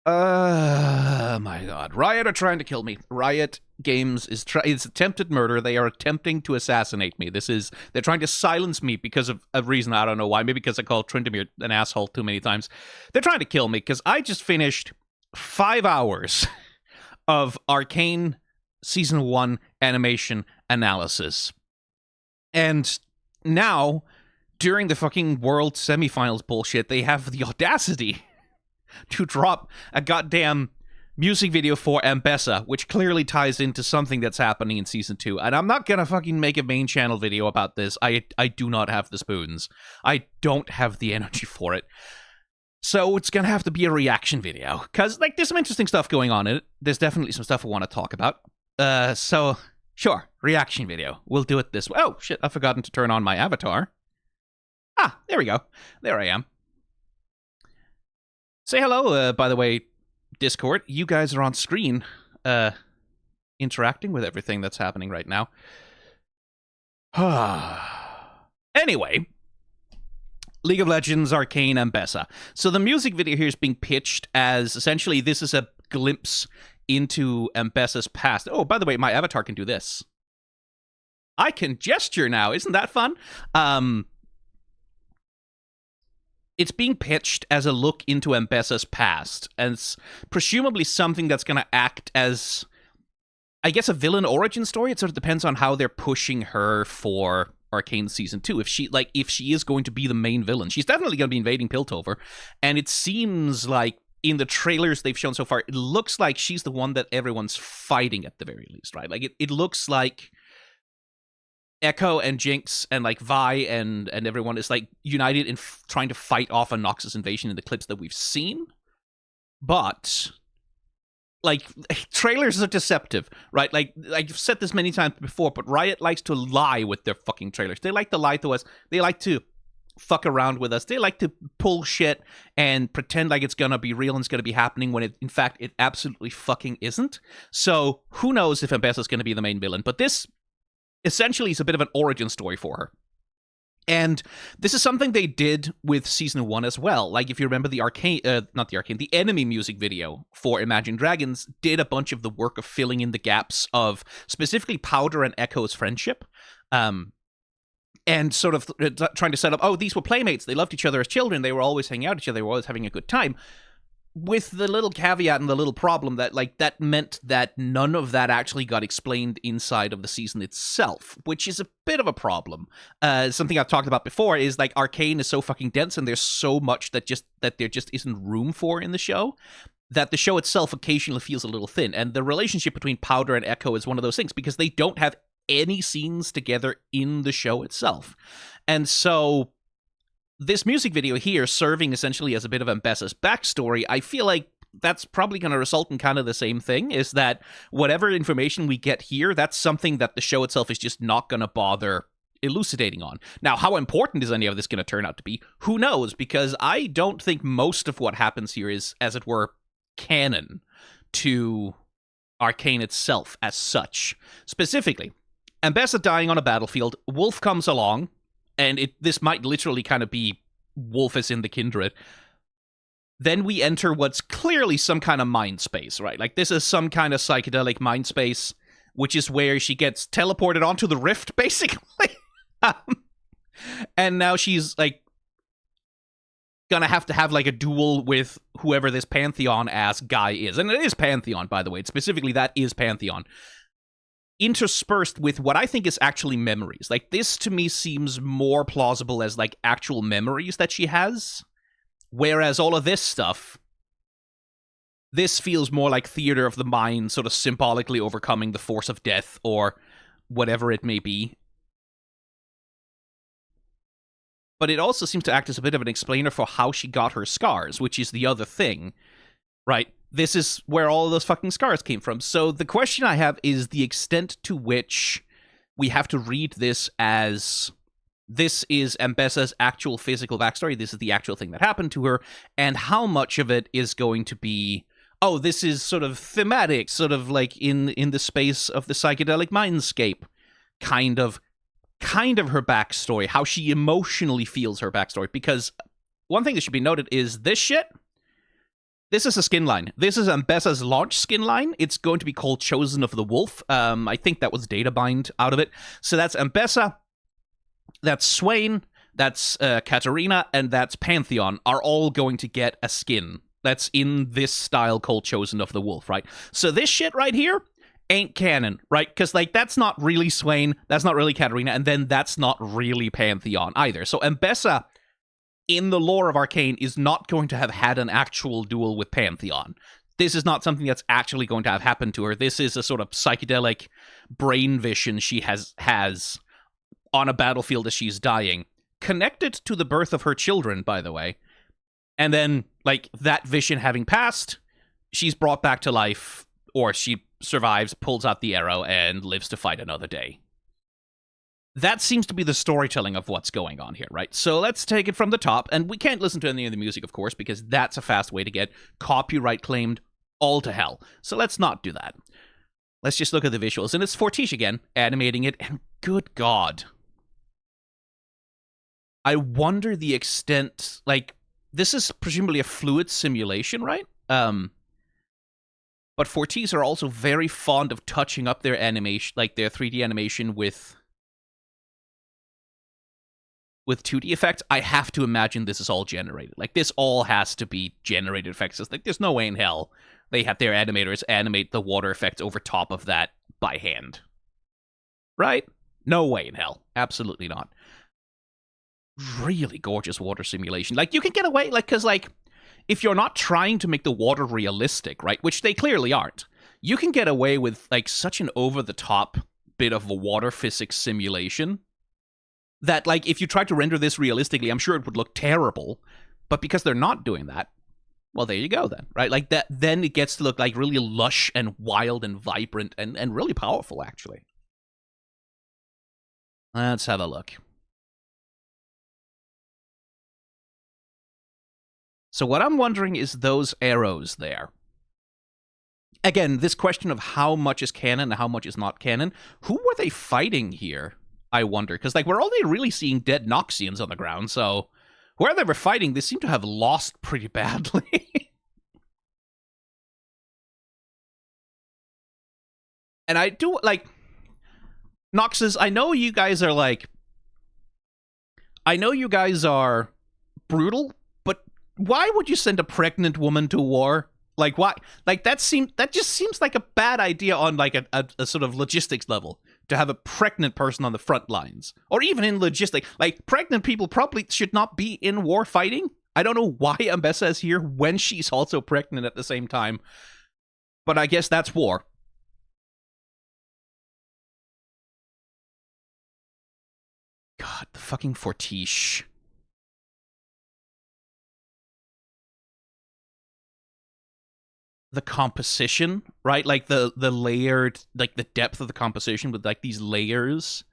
My God. Riot are trying to kill me. Riot Games is it's attempted murder. They are attempting to assassinate me. They're trying to silence me because of a reason I don't know why. Maybe because I called Tryndamere an asshole too many times. They're trying to kill me because I just finished 5 hours of Arcane Season 1 animation analysis. And now, during the fucking World Semifinals bullshit, they have the audacity to drop a goddamn music video for Ambessa, which clearly ties into something that's happening in Season 2. And I'm not gonna fucking make a main channel video about this. I do not have the spoons. I don't have the energy for it. So it's gonna have to be a reaction video. Because, like, there's some interesting stuff going on in it. There's definitely some stuff I want to talk about. So, sure, reaction video. We'll do it this way. Oh, shit, I've forgotten to turn on my avatar. Ah, there we go. There I am. Say hello, by the way, Discord. You guys are on screen, interacting with everything that's happening right now. Anyway, League of Legends Arcane Ambessa. So the music video here is being pitched as, essentially, this is a glimpse into Ambessa's past. Oh, by the way, my avatar can do this. I can gesture now. Isn't that fun? It's being pitched as a look into Ambessa's past, and it's presumably something that's going to act as, I guess, a villain origin story. It sort of depends on how they're pushing her for Arcane Season 2. If she is going to be the main villain. She's definitely going to be invading Piltover, and it seems like in the trailers they've shown so far, it looks like she's the one that everyone's fighting at the very least, right? Like, it looks like Echo and Jinx and like Vi and everyone is like united in trying to fight off a Noxus invasion in the clips that we've seen. But like, trailers are deceptive, right? Like I've said this many times before, but Riot likes to lie with their fucking trailers. They like to lie to us. They like to fuck around with us. They like to pull shit and pretend like it's gonna be real and it's gonna be happening when in fact it absolutely fucking isn't. So who knows if Ambessa's gonna be the main villain? But this essentially is a bit of an origin story for her. And this is something they did with Season 1 as well. Like, if you remember the Enemy music video for Imagine Dragons did a bunch of the work of filling in the gaps of specifically Powder and Echo's friendship. And sort of trying to set up, oh, these were playmates. They loved each other as children. They were always hanging out with each other. They were always having a good time. With the little caveat and the little problem that, like, that meant that none of that actually got explained inside of the season itself, which is a bit of a problem. Something I've talked about before is, like, Arcane is so fucking dense and there's so much that there just isn't room for in the show, that the show itself occasionally feels a little thin. And the relationship between Powder and Echo is one of those things, because they don't have any scenes together in the show itself. And so this music video here, serving essentially as a bit of Ambessa's backstory, I feel like that's probably going to result in kind of the same thing, is that whatever information we get here, that's something that the show itself is just not going to bother elucidating on. Now, how important is any of this going to turn out to be? Who knows? Because I don't think most of what happens here is, as it were, canon to Arcane itself as such. Specifically, Ambessa dying on a battlefield, Wolf comes along, and this might literally kind of be Wolf as in the Kindred. Then we enter what's clearly some kind of mind space, right? Like, this is some kind of psychedelic mind space, which is where she gets teleported onto the rift, basically. And now she's, like, gonna have to have, like, a duel with whoever this Pantheon-ass guy is. And it is Pantheon, by the way. Specifically, that is Pantheon. Interspersed with what I think is actually memories. Like, this to me seems more plausible as, like, actual memories that she has. Whereas all of this stuff, this feels more like theater of the mind, sort of symbolically overcoming the force of death or whatever it may be. But it also seems to act as a bit of an explainer for how she got her scars, which is the other thing, right? This is where all of those fucking scars came from. So the question I have is the extent to which we have to read this as this is Ambessa's actual physical backstory, this is the actual thing that happened to her, and how much of it is going to be, oh, this is sort of thematic, sort of like in the space of the psychedelic mindscape, kind of her backstory, how she emotionally feels her backstory. Because one thing that should be noted is this shit, This is a skin line. This is Ambessa's launch skin line. It's going to be called Chosen of the Wolf. I think that was data mined out of it. So that's Ambessa, that's Swain, that's Katarina, and that's Pantheon are all going to get a skin that's in this style called Chosen of the Wolf, right? So this shit right here ain't canon, right? Because, like, that's not really Swain, that's not really Katarina, and then that's not really Pantheon either. So Ambessa, in the lore of Arcane, is not going to have had an actual duel with Pantheon. This is not something that's actually going to have happened to her. This is a sort of psychedelic brain vision she has on a battlefield as she's dying. Connected to the birth of her children, by the way. And then, like, that vision having passed, she's brought back to life, or she survives, pulls out the arrow, and lives to fight another day. That seems to be the storytelling of what's going on here, right? So let's take it from the top, and we can't listen to any of the music, of course, because that's a fast way to get copyright claimed all to hell. So let's not do that. Let's just look at the visuals, and it's Fortiche again, animating it, and good God. I wonder the extent, like, this is presumably a fluid simulation, right? But Fortiche are also very fond of touching up their animation, like their 3D animation with 2D effects. I have to imagine this is all generated. Like, this all has to be generated effects. It's like, there's no way in hell they have their animators animate the water effects over top of that by hand. Right? No way in hell. Absolutely not. Really gorgeous water simulation. Like, you can get away, like, because, like, if you're not trying to make the water realistic, right, which they clearly aren't, you can get away with, like, such an over-the-top bit of a water physics simulation that, like, if you tried to render this realistically, I'm sure it would look terrible, but because they're not doing that, well, there you go then, right? Like, that, then it gets to look, like, really lush and wild and vibrant and really powerful, actually. Let's have a look. So what I'm wondering is those arrows there. Again, this question of how much is canon and how much is not canon. Who were they fighting here, I wonder? Because, like, we're only really seeing dead Noxians on the ground, so whoever they were fighting, they seem to have lost pretty badly. And I do, like, Noxes, I know you guys are, like, I know you guys are brutal, why would you send a pregnant woman to war? Like, why? Like, that just seems like a bad idea on, like, a sort of logistics level, to have a pregnant person on the front lines. Or even in logistics. Like, pregnant people probably should not be in war fighting. I don't know why Ambessa is here when she's also pregnant at the same time. But I guess that's war. God, the fucking Fortiche. The composition, right? Like the layered, like the depth of the composition with, like, these layers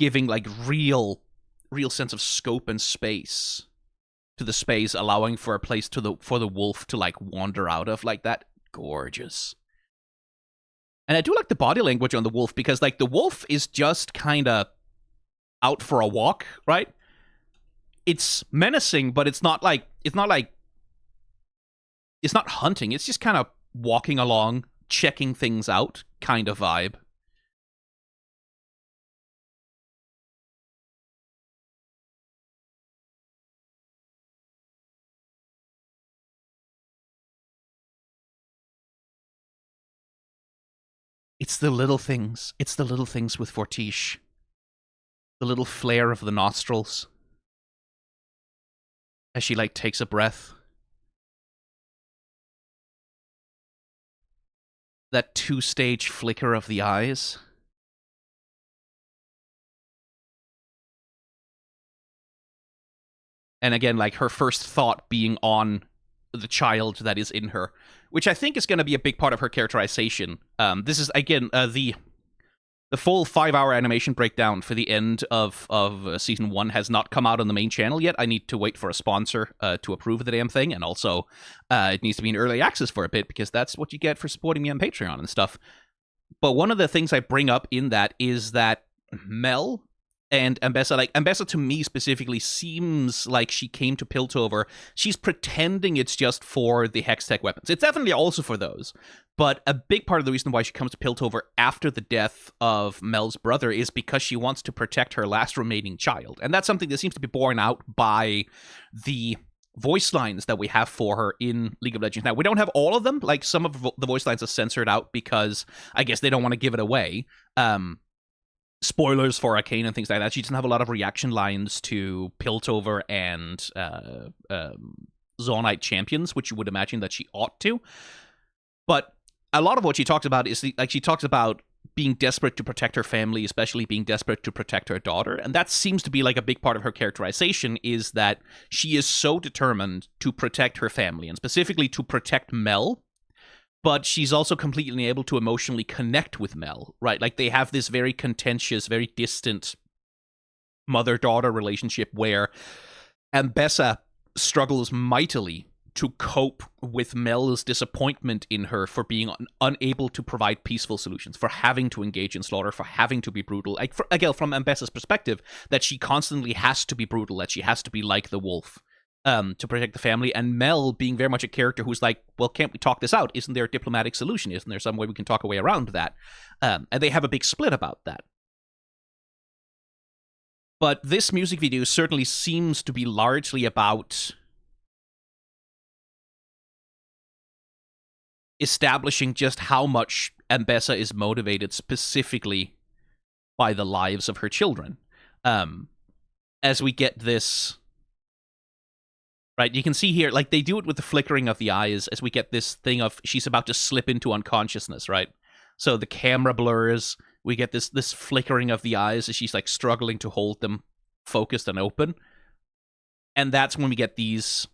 giving, like, real sense of scope and space to the space, allowing for a place for the wolf to, like, wander out of, like that. Gorgeous. And I do like the body language on the wolf, because, like, the wolf is just kind of out for a walk, right? It's menacing, but it's not hunting, it's just kind of walking along, checking things out kind of vibe. It's the little things. It's the little things with Fortiche. The little flare of the nostrils. As she, like, takes a breath. That 2-stage flicker of the eyes. And again, like, her first thought being on the child that is in her, which I think is going to be a big part of her characterization. This is, again, the full 5-hour animation breakdown for the end of Season 1 has not come out on the main channel yet. I need to wait for a sponsor to approve the damn thing, and also it needs to be in early access for a bit, because that's what you get for supporting me on Patreon and stuff. But one of the things I bring up in that is that Mel And Ambessa to me specifically seems like she came to Piltover. She's pretending it's just for the Hextech weapons. It's definitely also for those. But a big part of the reason why she comes to Piltover after the death of Mel's brother is because she wants to protect her last remaining child. And that's something that seems to be borne out by the voice lines that we have for her in League of Legends. Now, we don't have all of them. Like, some of the voice lines are censored out because I guess they don't want to give it away. Spoilers for Arcane and things like that. She doesn't have a lot of reaction lines to Piltover and Zonite champions, which you would imagine that she ought to. But a lot of what she talks about is she talks about being desperate to protect her family, especially being desperate to protect her daughter. And that seems to be like a big part of her characterization, is that she is so determined to protect her family, and specifically to protect Mel. But she's also completely unable to emotionally connect with Mel, right? Like, they have this very contentious, very distant mother-daughter relationship where Ambessa struggles mightily to cope with Mel's disappointment in her for being unable to provide peaceful solutions, for having to engage in slaughter, for having to be brutal. Like, again, from Ambessa's perspective, that she constantly has to be brutal, that she has to be like the wolf. To protect the family, and Mel being very much a character who's like, well, can't we talk this out? Isn't there a diplomatic solution? Isn't there some way we can talk a way around that? And they have a big split about that. But this music video certainly seems to be largely about establishing just how much Ambessa is motivated specifically by the lives of her children. As we get this... Right, you can see here, like, they do it with the flickering of the eyes as we get this thing of she's about to slip into unconsciousness, right? So the camera blurs, we get this flickering of the eyes as she's, like, struggling to hold them focused and open. And that's when we get these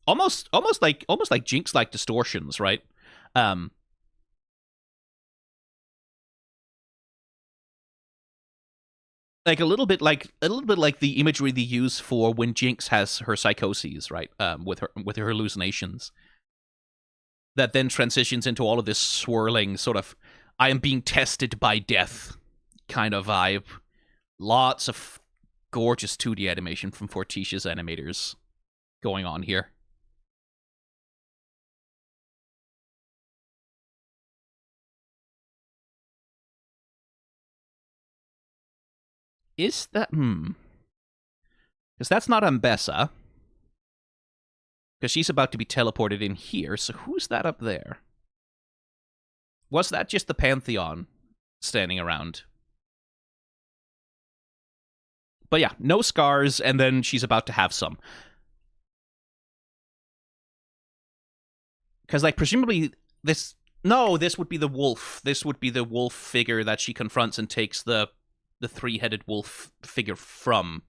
almost like Jinx-like distortions, right? Like a little bit like the imagery they use for when Jinx has her psychoses, right? With her hallucinations. That then transitions into all of this swirling sort of I am being tested by death kind of vibe. Lots of gorgeous 2D animation from Fortitia's animators going on here. Is that... Because that's not Ambessa. Because she's about to be teleported in here, so who's that up there? Was that just the Pantheon standing around? But yeah, no scars, and then she's about to have some. Because, like, presumably this... No, this would be the wolf. This would be the wolf figure that she confronts and takes the three-headed wolf figure from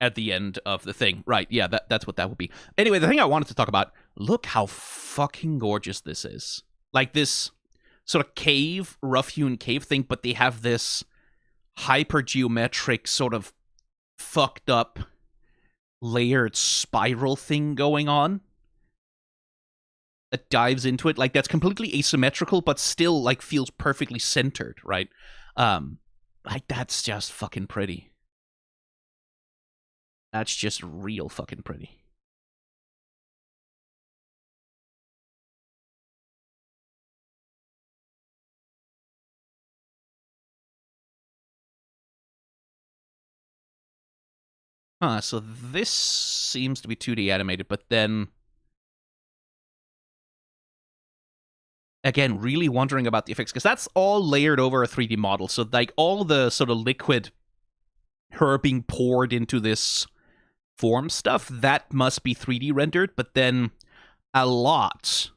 at the end of the thing. Right, yeah, that's what that would be. Anyway, the thing I wanted to talk about, look how fucking gorgeous this is. Like, this sort of cave, rough-hewn cave thing, but they have this hyper-geometric sort of fucked up layered spiral thing going on that dives into it. Like, that's completely asymmetrical, but still, like, feels perfectly centered, right? Like, that's just fucking pretty. That's just real fucking pretty. So this seems to be 2D animated, but then... Again, really wondering about the effects, because that's all layered over a 3D model. So, like, all the sort of liquid, her being poured into this form stuff, that must be 3D rendered, but then a lot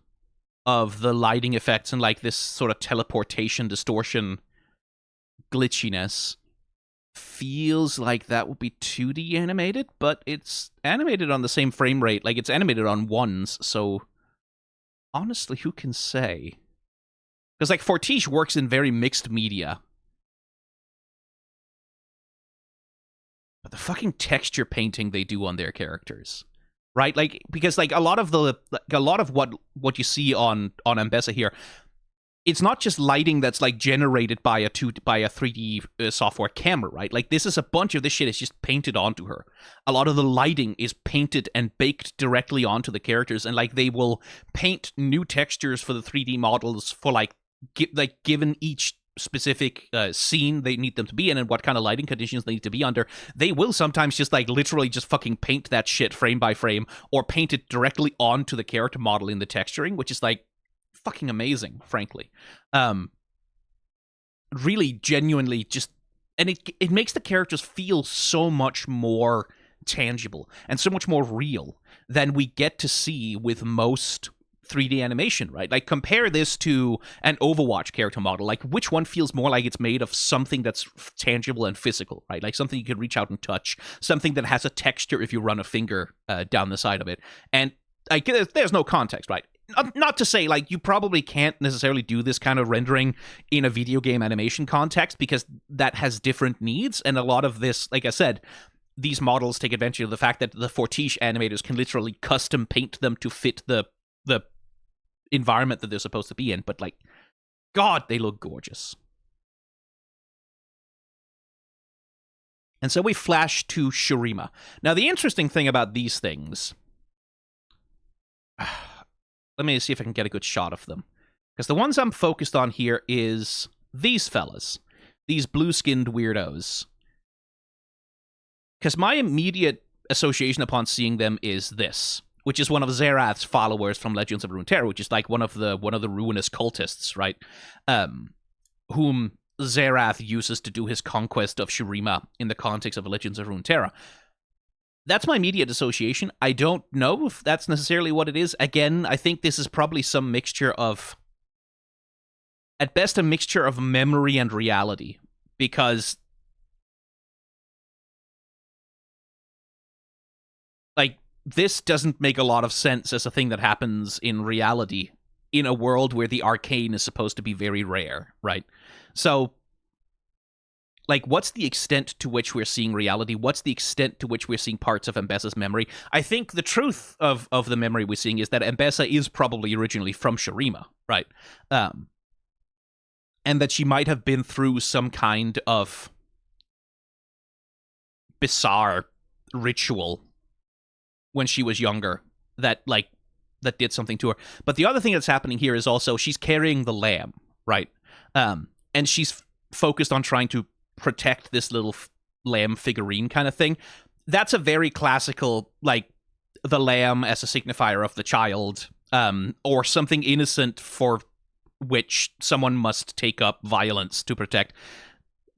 of the lighting effects and, like, this sort of teleportation, distortion, glitchiness feels like that would be 2D animated, but it's animated on the same frame rate. Like, it's animated on ones, so... Honestly, who can say? Because, like, Fortiche works in very mixed media. But the fucking texture painting they do on their characters, right? Like, because, like, a lot of what you see on Ambessa here, it's not just lighting that's like generated by a 3D software camera, right? Like this is a bunch of this shit is just painted onto her. A lot of the lighting is painted and baked directly onto the characters, and like they will paint new textures for the 3D models for like given each specific scene they need them to be in and what kind of lighting conditions they need to be under. They will sometimes just like literally just fucking paint that shit frame by frame or paint it directly onto the character model in the texturing, which is like fucking amazing, frankly. Really genuinely just, and it makes the characters feel so much more tangible and so much more real than we get to see with most 3D animation, right? Like compare this to an Overwatch character model. Like which one feels more like it's made of something that's tangible and physical, right? Like something you can reach out and touch, something that has a texture if you run a finger down the side of it. And like there's no context, right? Not to say, like, you probably can't necessarily do this kind of rendering in a video game animation context because that has different needs. And a lot of this, like I said, these models take advantage of the fact that the Fortiche animators can literally custom paint them to fit the environment that they're supposed to be in. But, like, God, they look gorgeous. And so we flash to Shurima. Now, the interesting thing about these things... Let me see if I can get a good shot of them. Because the ones I'm focused on here is these fellas. These blue-skinned weirdos. Because my immediate association upon seeing them is this, which is one of Xerath's followers from Legends of Runeterra, which is like one of the ruinous cultists, right? Whom Xerath uses to do his conquest of Shurima in the context of Legends of Runeterra. That's my immediate association. I don't know if that's necessarily what it is. Again, I think this is probably some mixture of, at best, a mixture of memory and reality. Because, like, this doesn't make a lot of sense as a thing that happens in reality in a world where the arcane is supposed to be very rare, right? So... like, what's the extent to which we're seeing reality? What's the extent to which we're seeing parts of Ambessa's memory? I think the truth of the memory we're seeing is that Ambessa is probably originally from Shurima, right? And that she might have been through some kind of bizarre ritual when she was younger that did something to her. But the other thing that's happening here is also she's carrying the lamb, right? And she's focused on trying to protect this little lamb figurine kind of thing. That's a very classical, like, the lamb as a signifier of the child, or something innocent for which someone must take up violence to protect.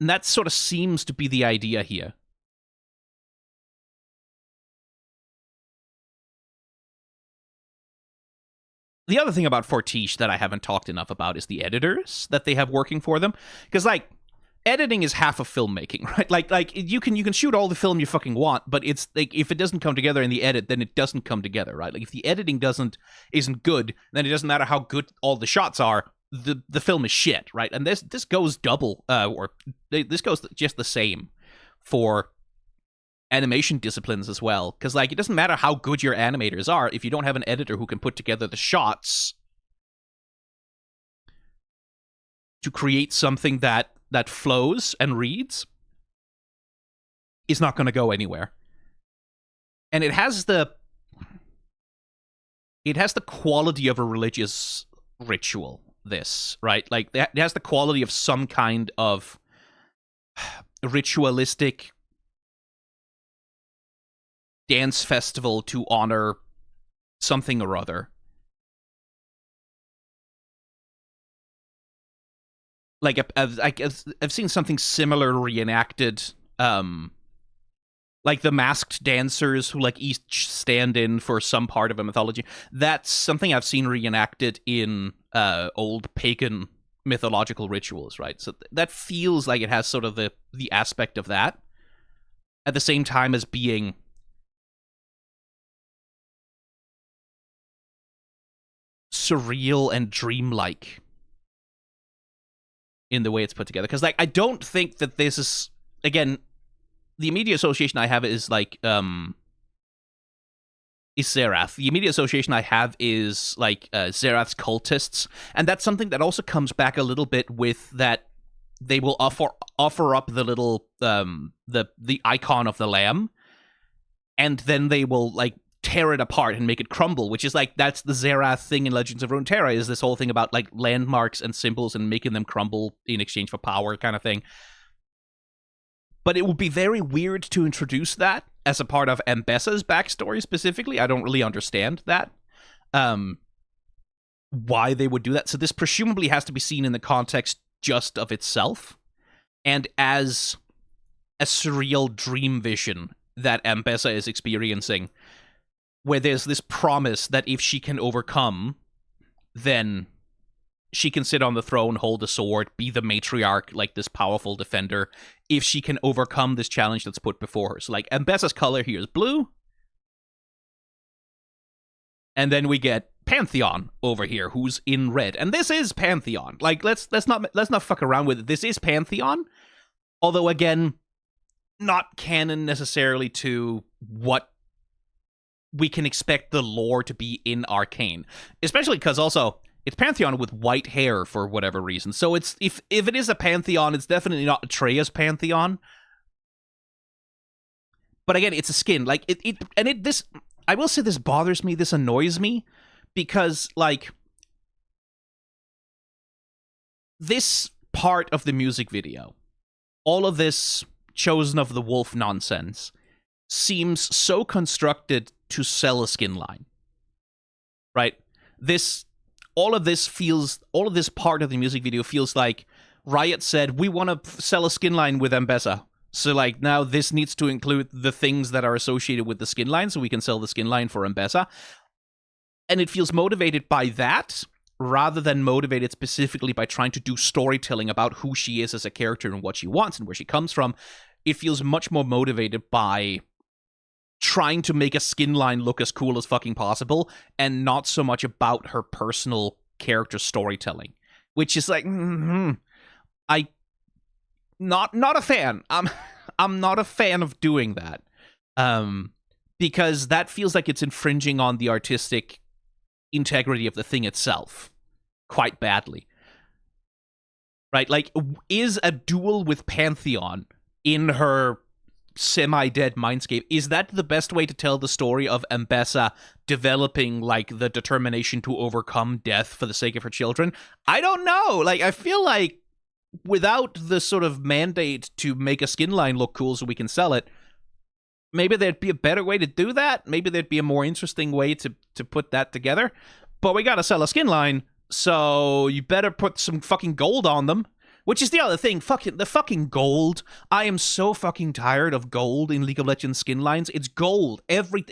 And that sort of seems to be the idea here. The other thing about Fortiche that I haven't talked enough about is the editors that they have working for them. Because, like, editing is half of filmmaking, right? Like you can shoot all the film you fucking want, but it's like if it doesn't come together in the edit, then it doesn't come together, right? Like if the editing isn't good, then it doesn't matter how good all the shots are. The film is shit, right? And this goes double, or this goes just the same for animation disciplines as well. Because like it doesn't matter how good your animators are if you don't have an editor who can put together the shots to create something that flows and reads, is not going to go anywhere. And it has the quality of a religious ritual, this, right? Like, it has the quality of some kind of ritualistic dance festival to honor something or other. Like, I've seen something similar reenacted, like the masked dancers who, like, each stand in for some part of a mythology. That's something I've seen reenacted in old pagan mythological rituals, right? So that feels like it has sort of the aspect of that, at the same time as being surreal and dreamlike in the way it's put together. Because, like, I don't think that this is, again, the immediate association I have is, like, is Zerath. The immediate association I have is like Zerath's cultists, and that's something that also comes back a little bit with that they will offer up the little the icon of the lamb, and then they will like tear it apart and make it crumble, which is like that's the Zerath thing in Legends of Runeterra, is this whole thing about like landmarks and symbols and making them crumble in exchange for power kind of thing. But it would be very weird to introduce that as a part of Ambessa's backstory specifically. I don't really understand that. Why they would do that. So this presumably has to be seen in the context just of itself and as a surreal dream vision that Ambessa is experiencing, where there's this promise that if she can overcome, then she can sit on the throne, hold a sword, be the matriarch, like this powerful defender, if she can overcome this challenge that's put before her. So like Ambessa's color here is blue. And then we get Pantheon over here, who's in red. And this is Pantheon. Like, let's not fuck around with it. This is Pantheon. Although again, not canon necessarily to what we can expect the lore to be in Arcane. Especially because also it's Pantheon with white hair for whatever reason. So it's if it is a Pantheon, it's definitely not Atreya's Pantheon. But again, it's a skin. Like this I will say this bothers me, this annoys me, because like this part of the music video, all of this Chosen of the Wolf nonsense seems so constructed to sell a skin line. Right? All of this part of the music video feels like Riot said, we want to sell a skin line with Ambessa. So, like, now this needs to include the things that are associated with the skin line, so we can sell the skin line for Ambessa. And it feels motivated by that, rather than motivated specifically by trying to do storytelling about who she is as a character and what she wants and where she comes from. It feels much more motivated by trying to make a skin line look as cool as fucking possible, and not so much about her personal character storytelling. Which is like, Not a fan. I'm not a fan of doing that. Because that feels like it's infringing on the artistic integrity of the thing itself quite badly. Right? Like, is a duel with Pantheon in her semi-dead mindscape, is that the best way to tell the story of Ambessa developing, like, the determination to overcome death for the sake of her children? I don't know. Like, I feel like without the sort of mandate to make a skin line look cool so we can sell it, maybe there'd be a better way to do that. Maybe there'd be a more interesting way to put that together. But we gotta sell a skin line, so you better put some fucking gold on them. Which is the other thing, the fucking gold. I am so fucking tired of gold in League of Legends skin lines. It's gold. Every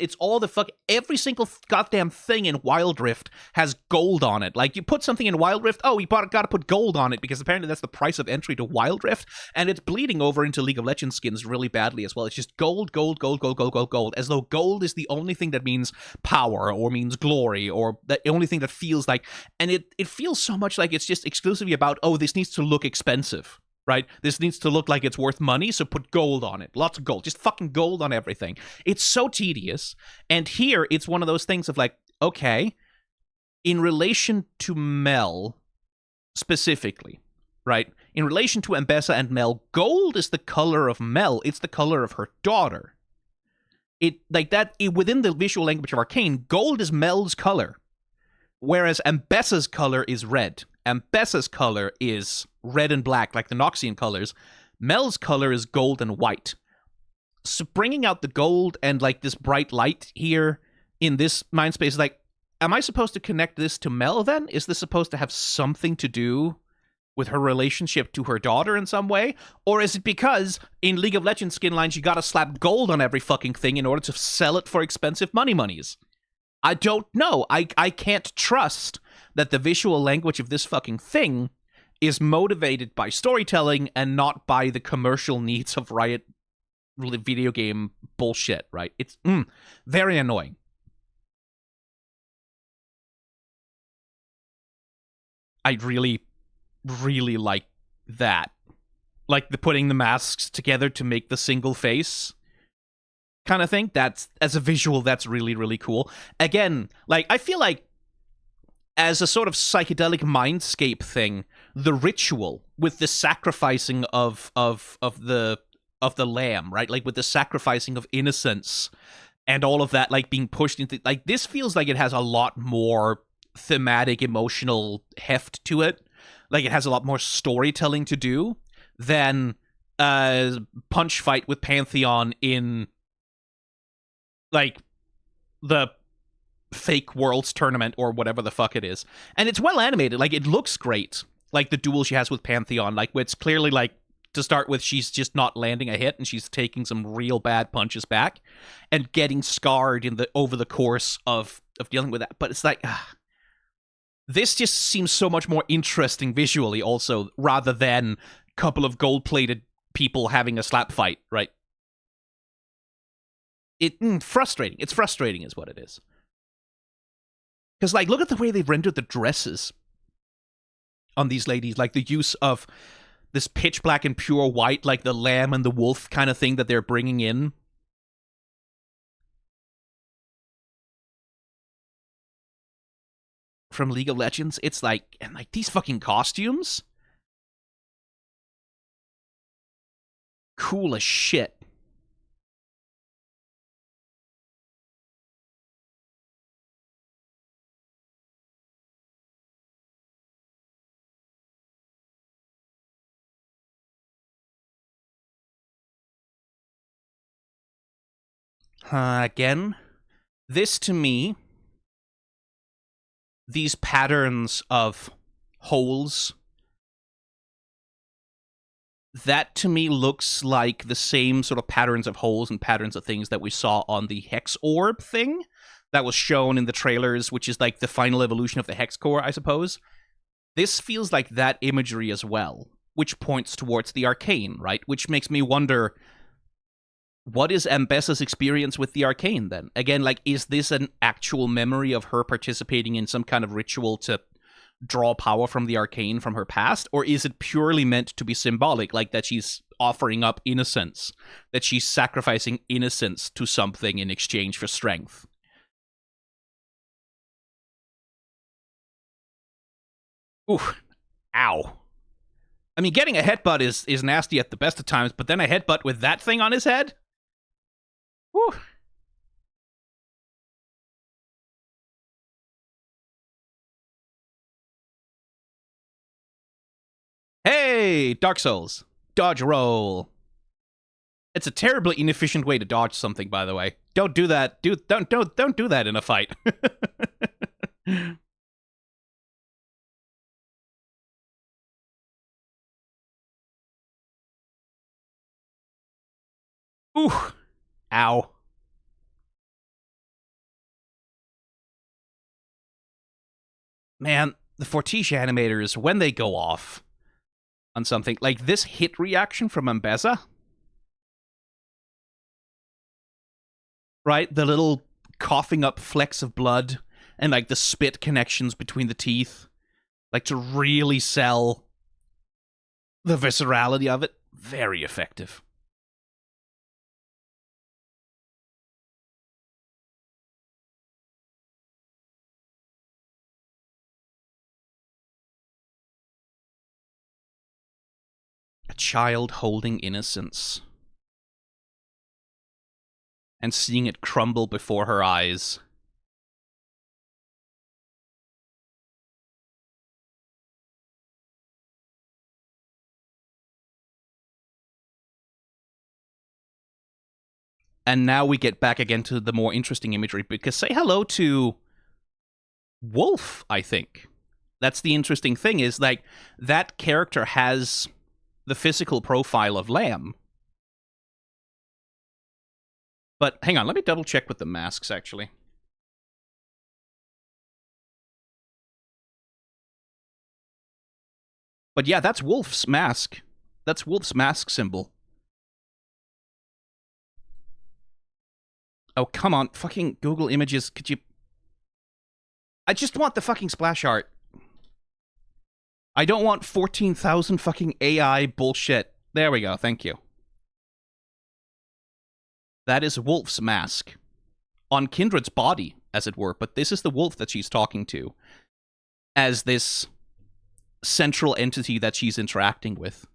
single goddamn thing in Wild Rift has gold on it. Like, you put something in Wild Rift, oh, you gotta put gold on it, because apparently that's the price of entry to Wild Rift, and it's bleeding over into League of Legends skins really badly as well. It's just gold, gold, gold, gold, gold, gold, gold, as though gold is the only thing that means power, or means glory, or the only thing that feels like, and it feels so much like it's just exclusively about, oh, this needs to look expensive, right? This needs to look like it's worth money, so put gold on it. Lots of gold. Just fucking gold on everything. It's so tedious. And here, it's one of those things of like, okay, in relation to Mel specifically, right? In relation to Ambessa and Mel, gold is the color of Mel. It's the color of her daughter. Within the visual language of Arcane, gold is Mel's color, whereas Ambessa's color is red. Ambessa's color is red and black, like the Noxian colors. Mel's color is gold and white. So bringing out the gold and like this bright light here in this mind space, like, am I supposed to connect this to Mel then? Is this supposed to have something to do with her relationship to her daughter in some way? Or is it because in League of Legends skin lines, you gotta slap gold on every fucking thing in order to sell it for expensive monies? I don't know. I can't trust that the visual language of this fucking thing is motivated by storytelling and not by the commercial needs of Riot video game bullshit, right? It's very annoying. I really, really like that. Like the putting the masks together to make the single face. kind of thing. That's, as a visual, that's really, really cool. Again, like, I feel like as a sort of psychedelic mindscape thing, the ritual with the sacrificing of the lamb, right? Like with the sacrificing of innocence and all of that, like being pushed into, like, this feels like it has a lot more thematic, emotional heft to it. Like it has a lot more storytelling to do than a punch fight with Pantheon in like the fake Worlds tournament or whatever the fuck it is. And it's well animated. Like it looks great. Like the duel she has with Pantheon, like it's clearly like, to start with, she's just not landing a hit and she's taking some real bad punches back and getting scarred in the over the course of dealing with that. But it's like, this just seems so much more interesting visually also, rather than a couple of gold-plated people having a slap fight, right? Frustrating. It's frustrating is what it is. Because, like, look at the way they've rendered the dresses on these ladies. Like, the use of this pitch black and pure white, like the lamb and the wolf kind of thing that they're bringing in. From League of Legends. It's like, and like these fucking costumes. Cool as shit. Again, this to me, these patterns of holes, that to me looks like the same sort of patterns of holes and patterns of things that we saw on the Hex Orb thing that was shown in the trailers, which is like the final evolution of the Hex Core, I suppose. This feels like that imagery as well, which points towards the Arcane, right? Which makes me wonder, what is Ambessa's experience with the Arcane then? Again, like, is this an actual memory of her participating in some kind of ritual to draw power from the Arcane from her past? Or is it purely meant to be symbolic, like that she's offering up innocence, that she's sacrificing innocence to something in exchange for strength? Ooh, ow. I mean, getting a headbutt is nasty at the best of times, but then a headbutt with that thing on his head? Whew. Hey, Dark Souls. Dodge roll. It's a terribly inefficient way to dodge something, by the way. Don't do that. Don't do that in a fight. Ooh. Ow. Man, the Fortiche animators, when they go off on something, like this hit reaction from Ambessa, right? The little coughing up flecks of blood and like the spit connections between the teeth, like to really sell the viscerality of it. Very effective. A child holding innocence and seeing it crumble before her eyes. And now we get back again to the more interesting imagery, because say hello to Wolf, I think. That's the interesting thing, is like that character has the physical profile of Lamb. But hang on, let me double check with the masks, actually. But yeah, that's Wolf's mask. That's Wolf's mask symbol. Oh, come on. Fucking Google Images, could you... I just want the fucking splash art. I don't want 14,000 fucking AI bullshit. There we go, thank you. That is Wolf's mask on Kindred's body, as it were, but this is the wolf that she's talking to as this central entity that she's interacting with.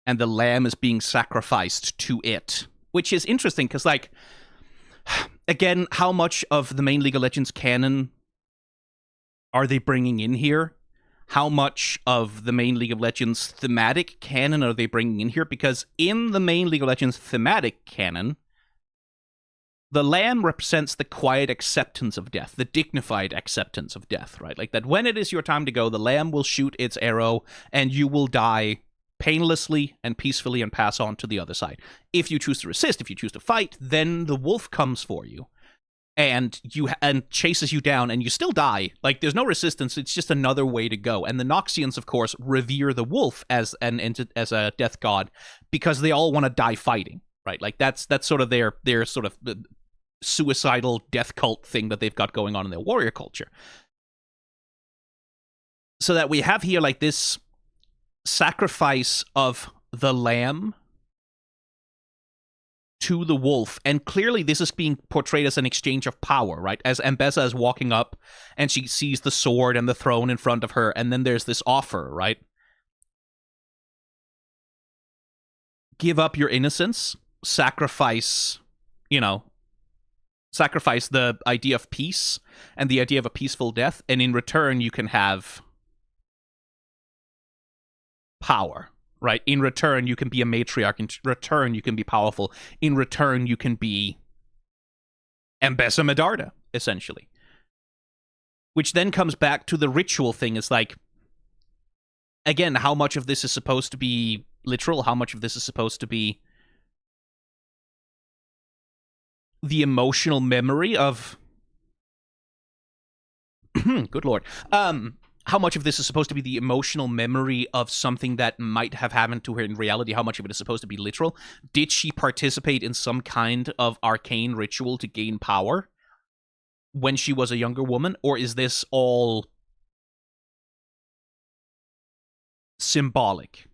And the lamb is being sacrificed to it, which is interesting because, like, again, how much of the main League of Legends canon are they bringing in here? How much of the main League of Legends thematic canon are they bringing in here? Because in the main League of Legends thematic canon, the lamb represents the quiet acceptance of death, the dignified acceptance of death, right? Like that when it is your time to go, the lamb will shoot its arrow and you will die painlessly and peacefully and pass on to the other side. If you choose to resist, if you choose to fight, then the wolf comes for you and chases you down and you still die. Like there's no resistance, it's just another way to go. And the Noxians, of course, revere the wolf as a death god because they all want to die fighting, right? Like that's sort of their sort of suicidal death cult thing that they've got going on in their warrior culture. So that we have here like this sacrifice of the lamb to the wolf, and clearly this is being portrayed as an exchange of power, right? As Ambessa is walking up and she sees the sword and the throne in front of her, and then there's this offer, right? Give up your innocence, sacrifice the idea of peace and the idea of a peaceful death, and in return you can have power, right? In return, you can be a matriarch. In return, you can be powerful. In return, you can be Ambessa Medarda, essentially. Which then comes back to the ritual thing. It's like, again, how much of this is supposed to be literal? How much of this is supposed to be the emotional memory of... Good lord. How much of this is supposed to be the emotional memory of something that might have happened to her in reality? How much of it is supposed to be literal? Did she participate in some kind of arcane ritual to gain power when she was a younger woman? Or is this all symbolic?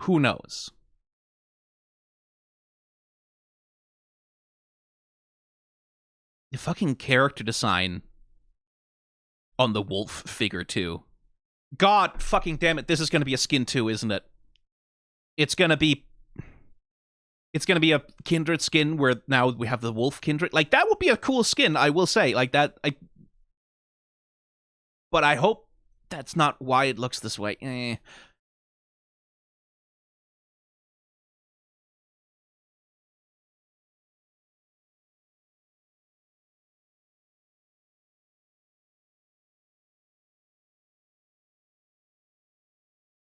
Who knows? The fucking character design on the wolf figure, too. God fucking damn it, this is going to be a skin, too, isn't it? It's going to be a Kindred skin where now we have the wolf Kindred. Like, that would be a cool skin, I will say. Like, that... But I hope that's not why it looks this way.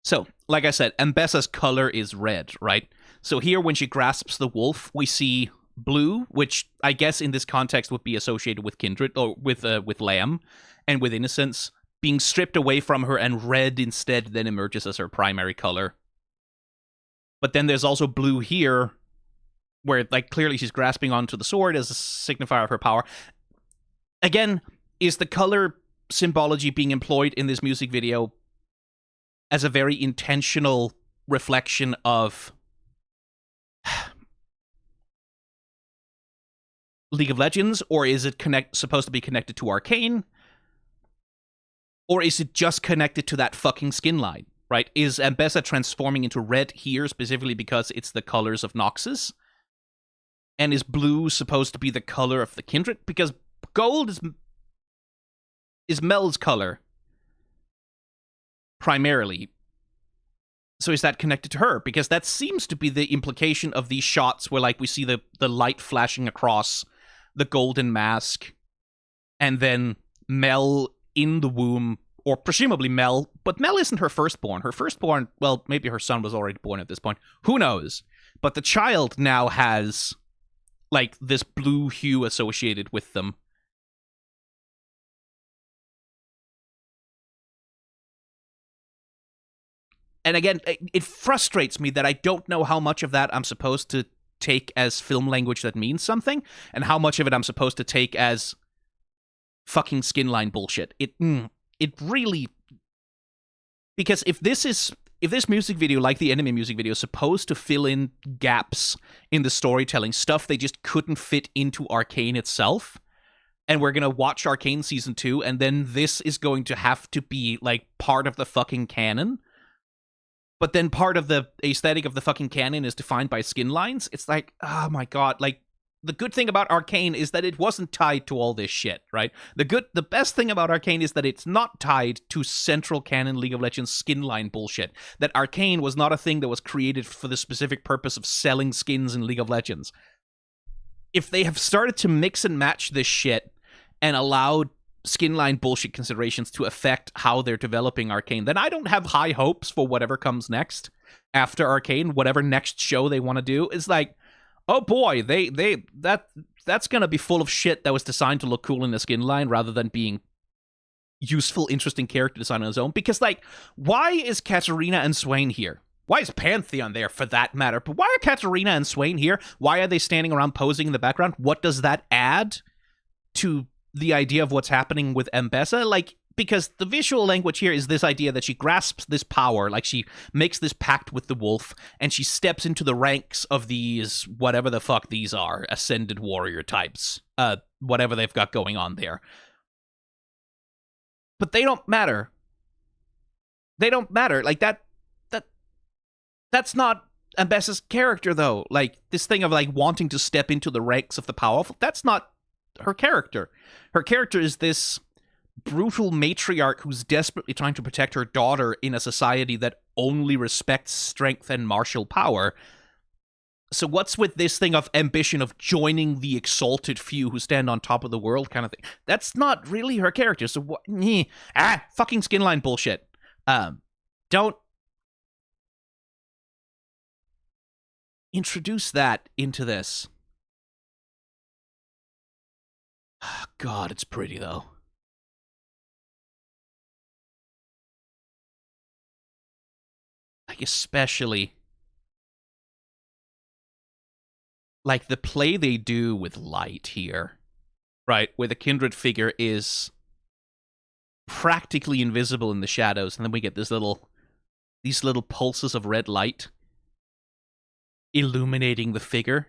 So, like I said, Ambessa's color is red, right? So here, when she grasps the wolf, we see blue, which I guess in this context would be associated with Kindred, or with Lamb, and with Innocence, being stripped away from her, and red instead then emerges as her primary color. But then there's also blue here, where, like, clearly she's grasping onto the sword as a signifier of her power. Again, is the color symbology being employed in this music video as a very intentional reflection of League of Legends, or is it supposed to be connected to Arcane? Or is it just connected to that fucking skin line, right? Is Ambessa transforming into red here specifically because it's the colors of Noxus? And is blue supposed to be the color of the Kindred? Because gold is Mel's color, primarily. So is that connected to her? Because that seems to be the implication of these shots where, like, we see the light flashing across the golden mask, and then Mel in the womb, or presumably Mel, but Mel isn't her firstborn. Her firstborn, well, maybe her son was already born at this point. Who knows? But the child now has, like, this blue hue associated with them. And again, it frustrates me that I don't know how much of that I'm supposed to take as film language that means something, and how much of it I'm supposed to take as fucking skinline bullshit. It really Because if this music video, like the Enemy music video, is supposed to fill in gaps in the storytelling, stuff they just couldn't fit into Arcane itself, and we're gonna watch Arcane Season 2, and then this is going to have to be, like, part of the fucking canon, but then part of the aesthetic of the fucking canon is defined by skin lines, it's like, oh my god, like, the good thing about Arcane is that it wasn't tied to all this shit, right? The best thing about Arcane is that it's not tied to central canon League of Legends skinline bullshit. That Arcane was not a thing that was created for the specific purpose of selling skins in League of Legends. If they have started to mix and match this shit and allowed skinline bullshit considerations to affect how they're developing Arcane, then I don't have high hopes for whatever comes next after Arcane. Whatever next show they want to do is like, oh boy, that's gonna be full of shit that was designed to look cool in the skin line rather than being useful, interesting character design on its own. Because, like, why is Katarina and Swain here? Why is Pantheon there, for that matter? But why are Katarina and Swain here? Why are they standing around posing in the background? What does that add to the idea of what's happening with Ambessa? Like, because the visual language here is this idea that she grasps this power, like she makes this pact with the wolf, and she steps into the ranks of these, whatever the fuck these are, ascended warrior types, whatever they've got going on there. But they don't matter. They don't matter. Like, that's not Ambessa's character, though. Like, this thing of, like, wanting to step into the ranks of the powerful, that's not her character. Her character is this brutal matriarch who's desperately trying to protect her daughter in a society that only respects strength and martial power. So what's with this thing of ambition of joining the exalted few who stand on top of the world kind of thing? That's not really her character. So what? Fucking skinline bullshit. Don't introduce that into this. God, it's pretty though. Like, especially, like, the play they do with light here, right? Where the Kindred figure is practically invisible in the shadows, and then we get these little pulses of red light illuminating the figure.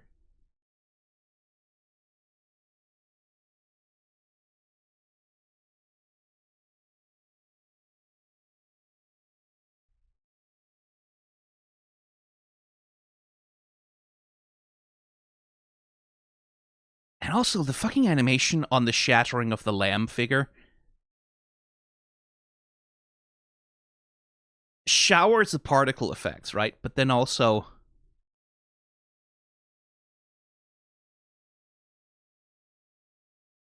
And also, the fucking animation on the shattering of the lamb figure showers the particle effects, right? But then also,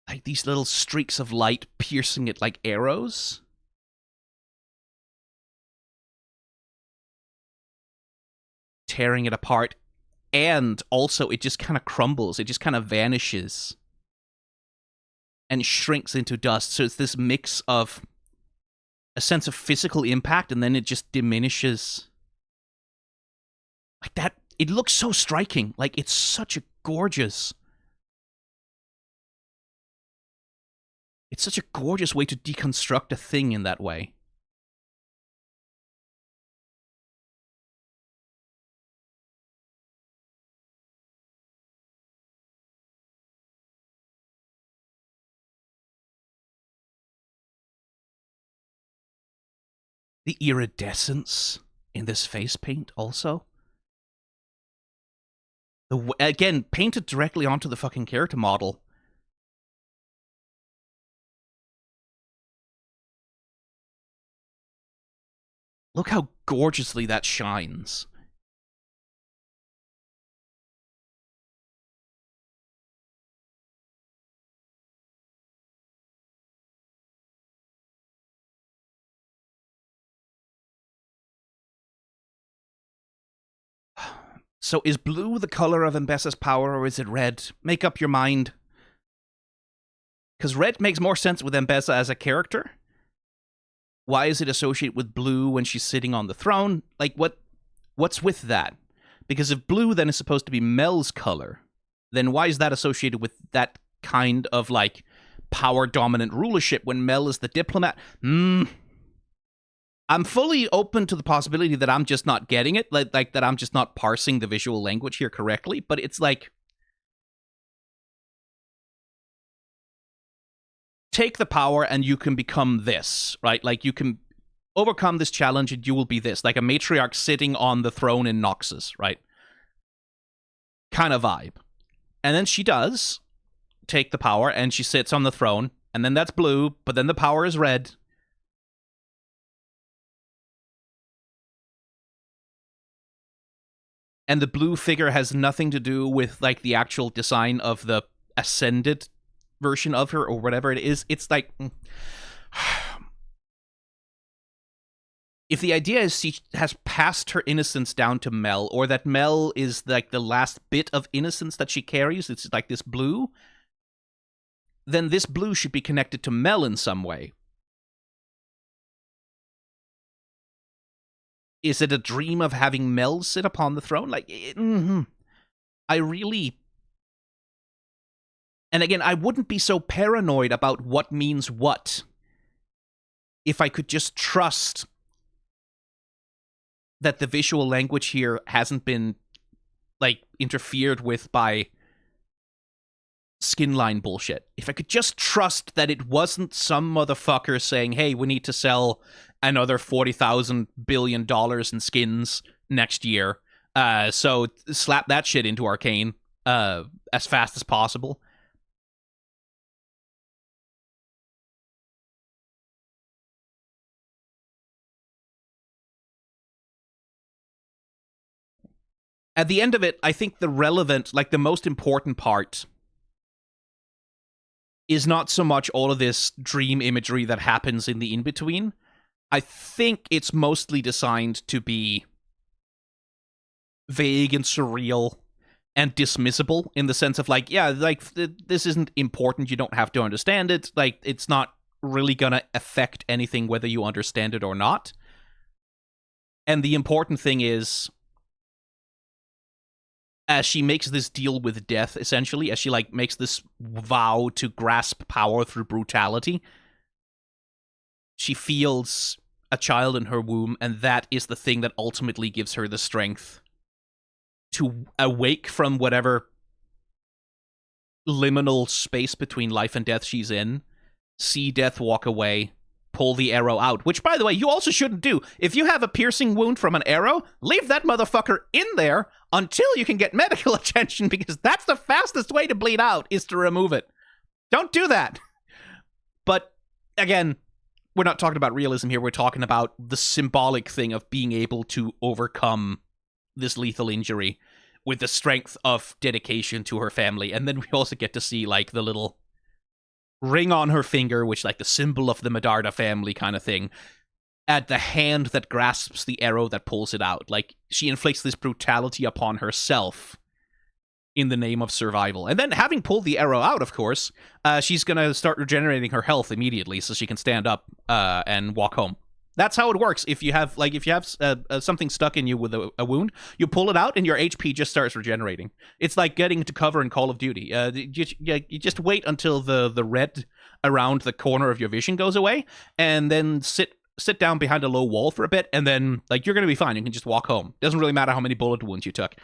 like, these little streaks of light piercing it like arrows. Tearing it apart. And also, it just kind of crumbles. It just kind of vanishes. And shrinks into dust. So it's this mix of a sense of physical impact, and then it just diminishes. Like that. It looks so striking. Like, it's such a gorgeous... It's such a gorgeous way to deconstruct a thing in that way. The iridescence in this face paint also. Again, painted directly onto the fucking character model. Look how gorgeously that shines. So is blue the color of Ambessa's power, or is it red? Make up your mind. Because red makes more sense with Ambessa as a character. Why is it associated with blue when she's sitting on the throne? Like, what's with that? Because if blue then is supposed to be Mel's color, then why is that associated with that kind of, like, power-dominant rulership when Mel is the diplomat? I'm fully open to the possibility that I'm just not getting it, like that I'm just not parsing the visual language here correctly, but it's like, take the power and you can become this, right? Like, you can overcome this challenge and you will be this, like a matriarch sitting on the throne in Noxus, right? Kind of vibe. And then she does take the power and she sits on the throne, and then that's blue, but then the power is red. And the blue figure has nothing to do with like the actual design of the ascended version of her or whatever it is. It's like, if the idea is she has passed her innocence down to Mel, or that Mel is like the last bit of innocence that she carries, it's like this blue, then this blue should be connected to Mel in some way. Is it a dream of having Mel sit upon the throne? Like, I really... And again, I wouldn't be so paranoid about what means what if I could just trust that the visual language here hasn't been, like, interfered with by skinline bullshit. If I could just trust that it wasn't some motherfucker saying, hey, we need to sell another $40,000 billion in skins next year, so slap that shit into Arcane as fast as possible. At the end of it, I think the relevant, like the most important part is not so much all of this dream imagery that happens in the in-between. I think it's mostly designed to be vague and surreal and dismissible in the sense of like, yeah, like this isn't important, you don't have to understand it, like it's not really gonna affect anything whether you understand it or not. And the important thing is, as she makes this deal with death, essentially, as she like makes this vow to grasp power through brutality, she feels a child in her womb, and that is the thing that ultimately gives her the strength to awake from whatever liminal space between life and death she's in, see death walk away, pull the arrow out, which, by the way, you also shouldn't do. If you have a piercing wound from an arrow, leave that motherfucker in there until you can get medical attention, because that's the fastest way to bleed out, is to remove it. Don't do that. But, again, we're not talking about realism here. We're talking about the symbolic thing of being able to overcome this lethal injury with the strength of dedication to her family. And then we also get to see, like, the little ring on her finger, which, like, the symbol of the Medarda family kind of thing, at the hand that grasps the arrow that pulls it out. Like, she inflicts this brutality upon herself in the name of survival. And then, having pulled the arrow out, of course, she's gonna start regenerating her health immediately so she can stand up and walk home. That's how it works. If you have something stuck in you with a wound, you pull it out and your HP just starts regenerating. It's like getting to cover in Call of Duty. You just wait until the red around the corner of your vision goes away, and then sit down behind a low wall for a bit, and then like you're gonna be fine. You can just walk home. Doesn't really matter how many bullet wounds you took.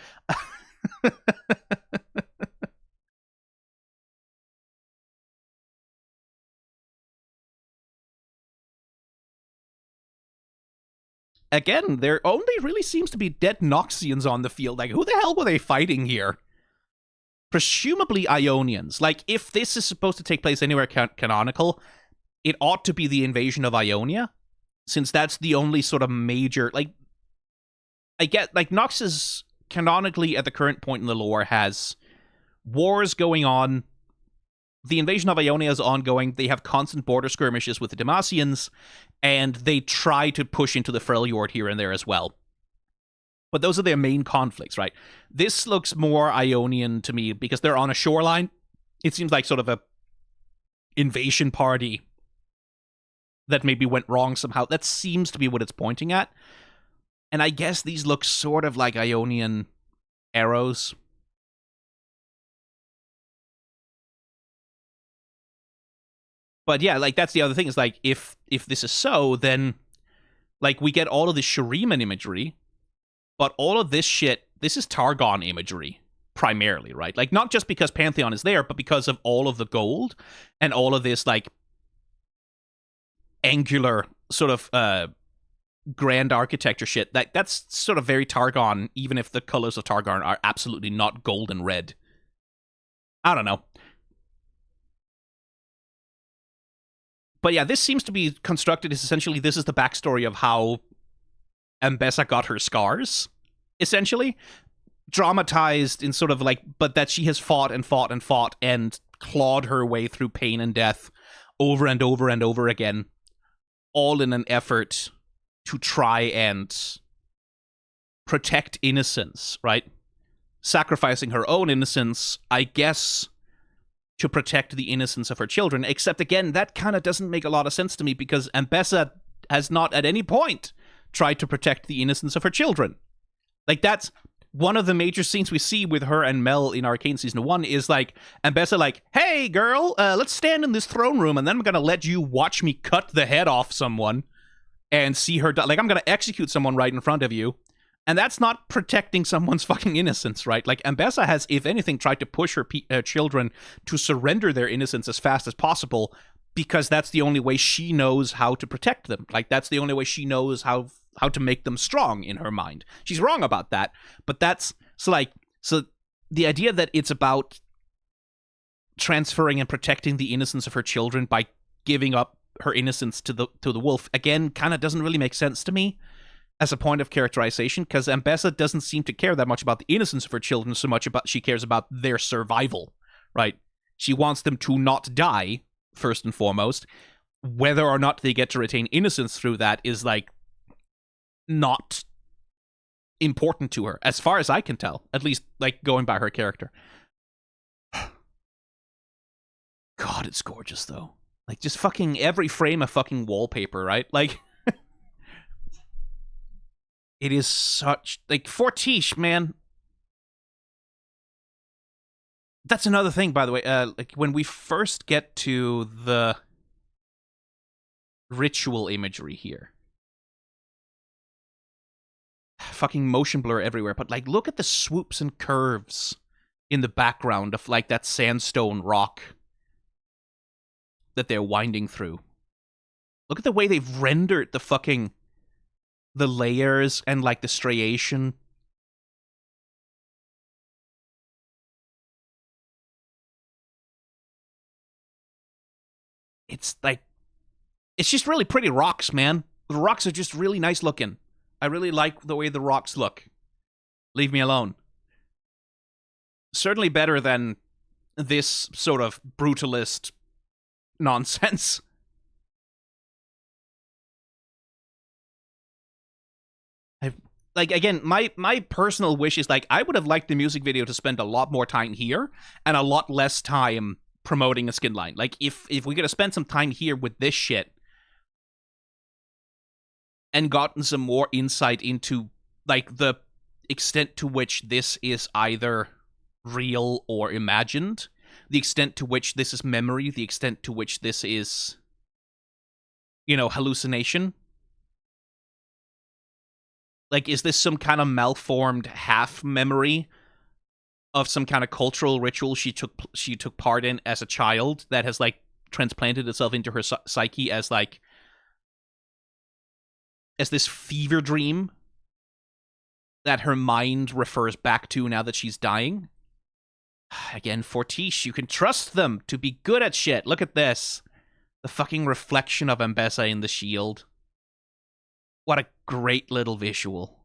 Again, there only really seems to be dead Noxians on the field. Like, who the hell were they fighting here? Presumably Ionians. Like, if this is supposed to take place anywhere canonical, it ought to be the invasion of Ionia, since that's the only sort of major, like, I get, like, Noxus canonically at the current point in the lore has wars going on. The invasion of Ionia is ongoing. They have constant border skirmishes with the Demacians, and they try to push into the Freljord here and there as well. But those are their main conflicts, right? This looks more Ionian to me because they're on a shoreline. It seems like sort of a invasion party that maybe went wrong somehow. That seems to be what it's pointing at. And I guess these look sort of like Ionian arrows. But yeah, like, that's the other thing, is like, if this is so, then Like, we get all of the Shuriman imagery, but all of this shit, this is Targon imagery, primarily, right? Like, not just because Pantheon is there, but because of all of the gold and all of this, like, angular sort of grand architecture shit. That's sort of very Targon, even if the colors of Targon are absolutely not gold and red. I don't know. But yeah, this seems to be constructed as essentially this is the backstory of how Ambessa got her scars, essentially. Dramatized in sort of like, but that she has fought and fought and fought and clawed her way through pain and death over and over and over again, all in an effort to try and protect innocence, right? Sacrificing her own innocence, I guess, to protect the innocence of her children. Except, again, that kind of doesn't make a lot of sense to me because Ambessa has not at any point tried to protect the innocence of her children. Like, that's one of the major scenes we see with her and Mel in Arcane Season 1 is, like, Ambessa like, hey, girl, let's stand in this throne room and then I'm gonna let you watch me cut the head off someone and see her die. Like, I'm gonna execute someone right in front of you. And that's not protecting someone's fucking innocence, right? Like, Ambessa has, if anything, tried to push her children to surrender their innocence as fast as possible because that's the only way she knows how to protect them. Like, that's the only way she knows how to make them strong in her mind. She's wrong about that, but that's so the idea that it's about transferring and protecting the innocence of her children by giving up her innocence to the wolf, again, kind of doesn't really make sense to me as a point of characterization, because Ambessa doesn't seem to care that much about the innocence of her children so much about she cares about their survival, right? She wants them to not die, first and foremost. Whether or not they get to retain innocence through that is, like, not important to her, as far as I can tell. At least, like, going by her character. God, it's gorgeous, though. Like, just fucking every frame of fucking wallpaper, right? Like, it is such, like, Fortiche, man. That's another thing, by the way. Like, when we first get to the ritual imagery here, fucking motion blur everywhere, but, like, look at the swoops and curves in the background of, like, that sandstone rock that they're winding through. Look at the way they've rendered the layers and, like, the striation. It's, like, it's just really pretty rocks, man. The rocks are just really nice looking. I really like the way the rocks look. Leave me alone. Certainly better than this sort of brutalist nonsense. Like, again, my personal wish is, like, I would have liked the music video to spend a lot more time here and a lot less time promoting a skin line. Like, if we could have spent some time here with this shit and gotten some more insight into, like, the extent to which this is either real or imagined, the extent to which this is memory, the extent to which this is, you know, hallucination. Like, is this some kind of malformed half memory of some kind of cultural ritual she took part in as a child that has, like, transplanted itself into her psyche as, like, as this fever dream that her mind refers back to now that she's dying? Again, Fortiche, you can trust them to be good at shit. Look at this. The fucking reflection of Ambessa in the shield. What a great little visual.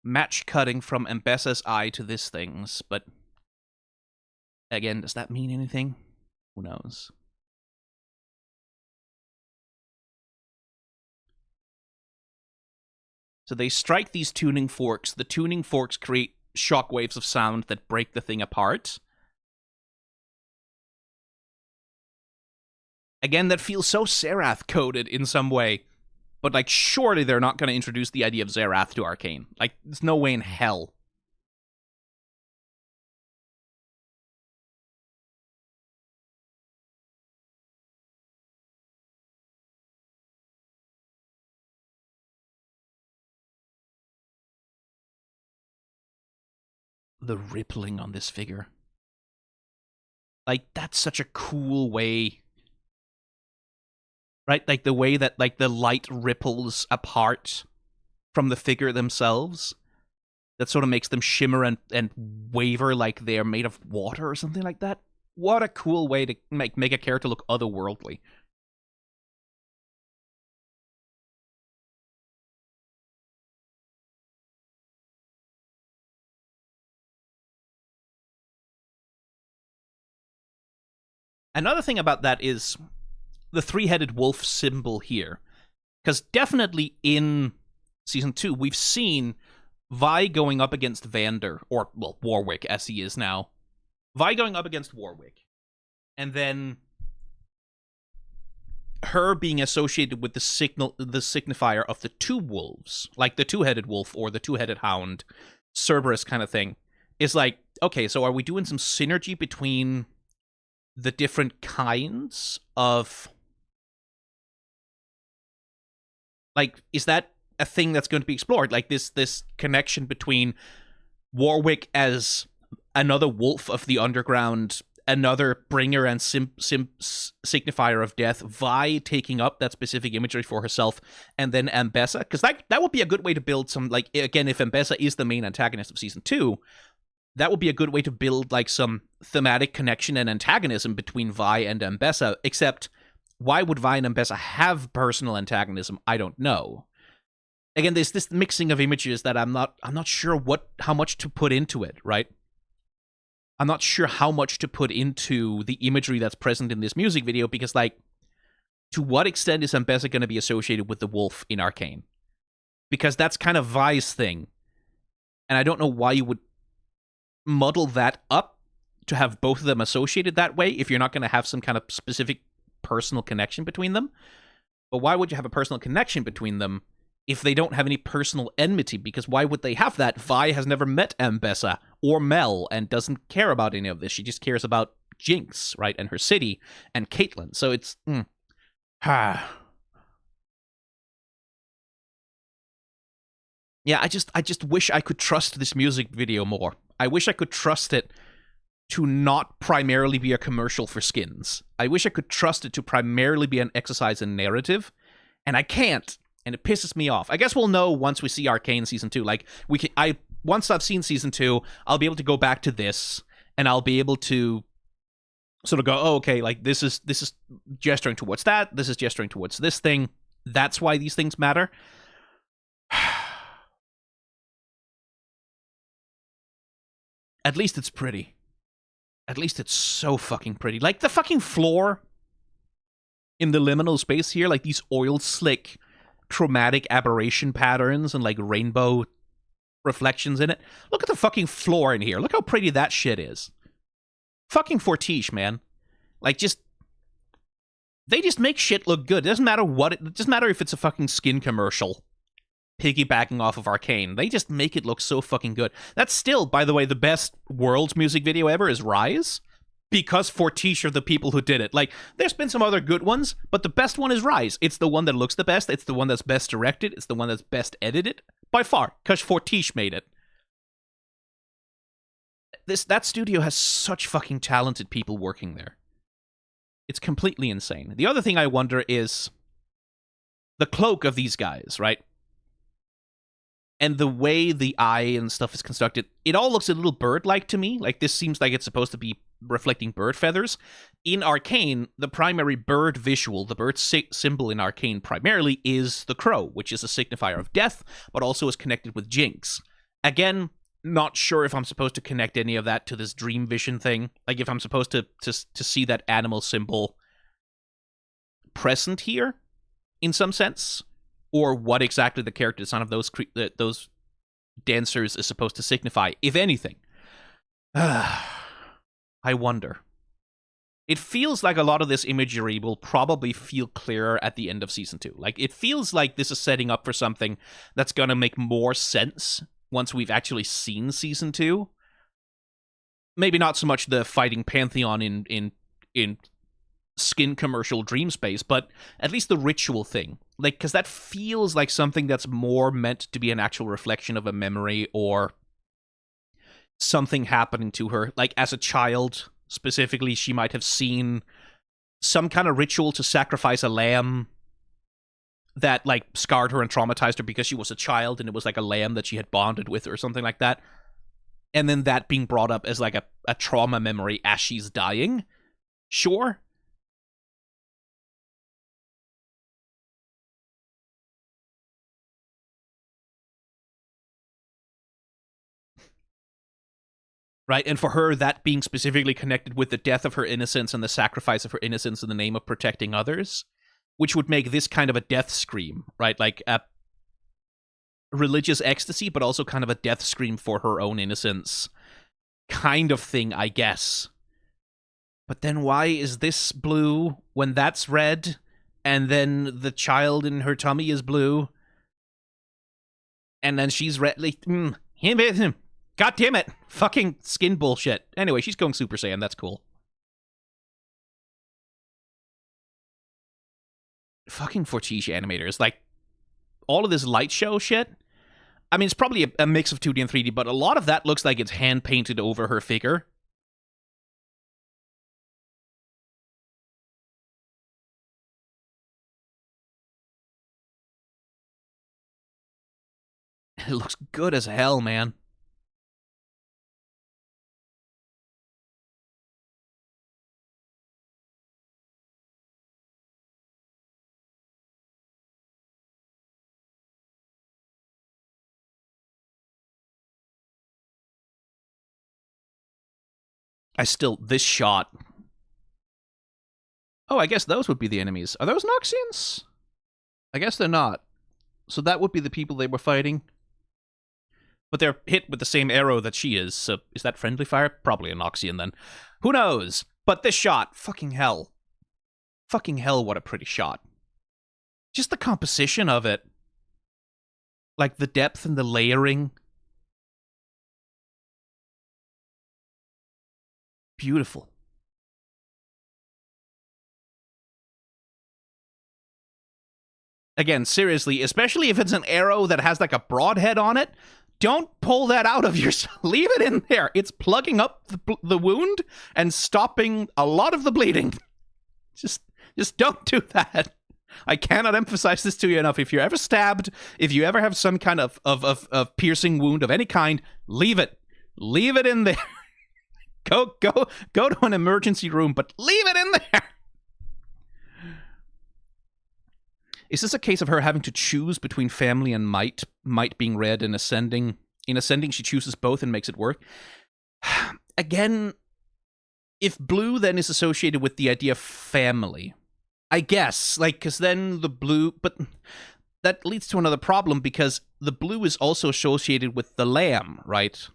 Match cutting from Ambessa's eye to this thing's, but again, does that mean anything? Who knows? So they strike these tuning forks. The tuning forks create shockwaves of sound that break the thing apart. Again, that feels so Zerath-coded in some way. But, like, surely they're not going to introduce the idea of Zerath to Arcane. Like, there's no way in hell. The rippling on this figure. Like, that's such a cool way, right? Like, the way that, like, the light ripples apart from the figure themselves. That sort of makes them shimmer and waver like they're made of water or something like that. What a cool way to make a character look otherworldly. Another thing about that is the three-headed wolf symbol here. Because definitely in Season 2, we've seen Vi going up against Vander, or, well, Warwick, as he is now. Vi going up against Warwick. And then her being associated with the signifier of the two wolves, like the two-headed wolf or the two-headed hound, Cerberus kind of thing, is like, okay, so are we doing some synergy between the different kinds of... Like, is that a thing that's going to be explored? Like, this connection between Warwick as another wolf of the underground, another bringer and signifier of death, Vi taking up that specific imagery for herself, and then Ambessa? Because that would be a good way to build some, like, again, if Ambessa is the main antagonist of Season 2, that would be a good way to build, like, some thematic connection and antagonism between Vi and Ambessa, except why would Vi and Ambessa have personal antagonism? I don't know. Again, there's this mixing of images that I'm not sure how much to put into it, right? I'm not sure how much to put into the imagery that's present in this music video, because, like, to what extent is Ambessa going to be associated with the wolf in Arcane? Because that's kind of Vi's thing. And I don't know why you would muddle that up to have both of them associated that way if you're not going to have some kind of specific personal connection between them. But why would you have a personal connection between them if they don't have any personal enmity? Because why would they have that? Vi has never met Ambessa or Mel and doesn't care about any of this. She just cares about Jinx, right? And her city and Caitlyn. So it's... Yeah, I just wish I could trust this music video more. I wish I could trust it to not primarily be a commercial for skins. I wish I could trust it to primarily be an exercise in narrative, and I can't, and it pisses me off. I guess we'll know once we see Arcane Season 2. Like, once I've seen Season 2, I'll be able to go back to this, and I'll be able to sort of go, oh, okay, like, this is gesturing towards that, this is gesturing towards this thing. That's why these things matter. At least it's pretty. At least it's so fucking pretty. Like, the fucking floor in the liminal space here, like these oil slick chromatic aberration patterns and, like, rainbow reflections in it. Look at the fucking floor in here. Look how pretty that shit is. Fucking Fortiche, man. Like, they just make shit look good. It doesn't matter what it doesn't matter if it's a fucking skin commercial piggybacking off of Arcane. They just make it look so fucking good. That's still, by the way, the best Worlds music video ever is Rise, because Fortiche are the people who did it. Like, there's been some other good ones, but the best one is Rise. It's the one that looks the best. It's the one that's best directed. It's the one that's best edited, by far, because Fortiche made it. That studio has such fucking talented people working there. It's completely insane. The other thing I wonder is the cloak of these guys, right? And the way the eye and stuff is constructed, it all looks a little bird-like to me. Like, this seems like it's supposed to be reflecting bird feathers. In Arcane, the primary bird visual, the bird symbol in Arcane primarily, is the crow, which is a signifier of death, but also is connected with Jinx. Again, not sure if I'm supposed to connect any of that to this dream vision thing. Like, if I'm supposed to see that animal symbol present here, in some sense, or what exactly the character design of those dancers is supposed to signify, if anything. I wonder. It feels like a lot of this imagery will probably feel clearer at the end of Season 2. Like, it feels like this is setting up for something that's going to make more sense once we've actually seen Season 2. Maybe not so much the fighting Pantheon in skin commercial dream space, but at least the ritual thing. Like, because that feels like something that's more meant to be an actual reflection of a memory or something happening to her. Like, as a child, specifically, she might have seen some kind of ritual to sacrifice a lamb that, like, scarred her and traumatized her because she was a child, and it was like a lamb that she had bonded with or something like that. And then that being brought up as, like, a trauma memory as she's dying. Sure. Right, and for her, that being specifically connected with the death of her innocence and the sacrifice of her innocence in the name of protecting others, which would make this kind of a death scream, right? Like a religious ecstasy, but also kind of a death scream for her own innocence kind of thing, I guess. But then why is this blue when that's red, and then the child in her tummy is blue, and then she's red? Like, him. God damn it. Fucking skin bullshit. Anyway, she's going Super Saiyan. That's cool. Fucking Fortiche animators. Like, all of this light show shit. I mean, it's probably a mix of 2D and 3D, but a lot of that looks like it's hand-painted over her figure. It looks good as hell, man. This shot. Oh, I guess those would be the enemies. Are those Noxians? I guess they're not. So that would be the people they were fighting. But they're hit with the same arrow that she is, so is that friendly fire? Probably a Noxian then. Who knows? But this shot, fucking hell. Fucking hell, what a pretty shot. Just the composition of it. Like the depth and the layering. Beautiful. Again, seriously, especially if it's an arrow that has like a broadhead on it, don't pull that out of your... Leave it in there. It's plugging up the wound and stopping a lot of the bleeding. Just don't do that. I cannot emphasize this to you enough. If you're ever stabbed, if you ever have some kind of piercing wound of any kind, leave it. Leave it in there. Go to an emergency room, but leave it in there. Is this a case of her having to choose between family and might? Might being red and ascending. In ascending, she chooses both and makes it work. Again, if blue then is associated with the idea of family, I guess, like, because then the blue... But that leads to another problem, because the blue is also associated with the lamb, right?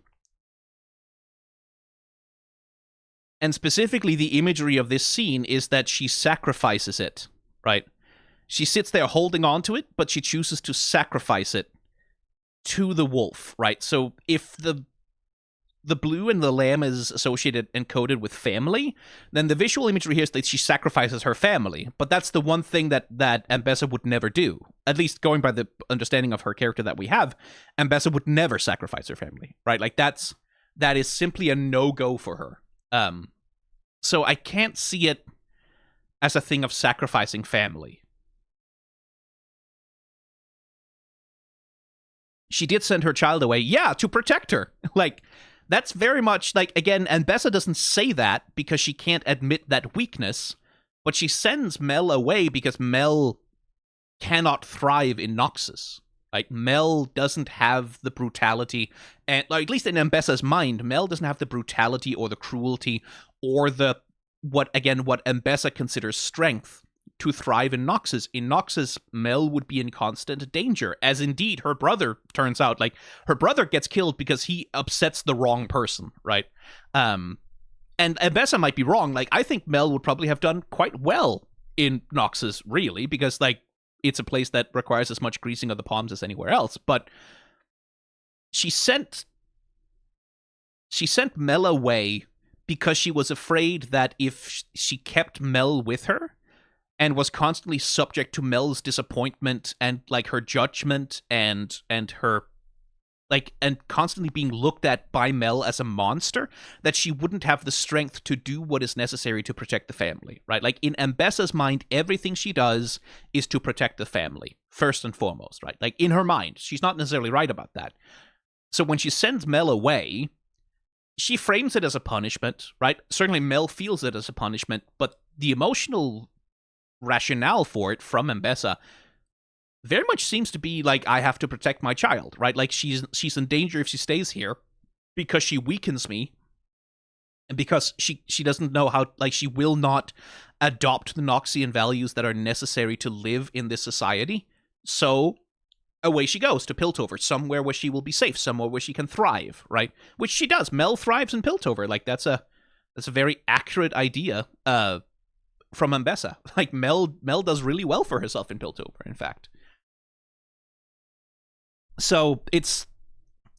And specifically, the imagery of this scene is that she sacrifices it, right? She sits there holding on to it, but she chooses to sacrifice it to the wolf, right? So if the blue and the lamb is associated and coded with family, then the visual imagery here is that she sacrifices her family. But that's the one thing that Ambessa would never do. At least going by the understanding of her character that we have, Ambessa would never sacrifice her family, right? Like that is simply a no-go for her. So I can't see it as a thing of sacrificing family. She did send her child away, yeah, to protect her. Like, that's very much, like, again, Ambessa doesn't say that because she can't admit that weakness, but she sends Mel away because Mel cannot thrive in Noxus. Like, Mel doesn't have the brutality, and like, at least in Ambessa's mind, Mel doesn't have the brutality or the cruelty or what Ambessa considers strength to thrive in Noxus. In Noxus, Mel would be in constant danger, as indeed her brother turns out. Like, her brother gets killed because he upsets the wrong person, right? And Ambessa might be wrong. Like, I think Mel would probably have done quite well in Noxus, really, because, like, it's a place that requires as much greasing of the palms as anywhere else. But she sent Mel away because she was afraid that if she kept Mel with her and was constantly subject to Mel's disappointment and, like, her judgment and her, like, and constantly being looked at by Mel as a monster, that she wouldn't have the strength to do what is necessary to protect the family, right? Like, in Ambessa's mind, everything she does is to protect the family, first and foremost, right? Like, in her mind, she's not necessarily right about that. So when she sends Mel away, she frames it as a punishment, right? Certainly Mel feels it as a punishment, but the emotional rationale for it from Ambessa very much seems to be like, I have to protect my child, right? Like, she's in danger if she stays here because she weakens me, and because she doesn't know how, like, she will not adopt the Noxian values that are necessary to live in this society. So away she goes to Piltover, somewhere where she will be safe, somewhere where she can thrive, right? Which she does. Mel thrives in Piltover. Like, that's a very accurate idea from Ambessa. Like, Mel does really well for herself in Piltover, in fact. So it's,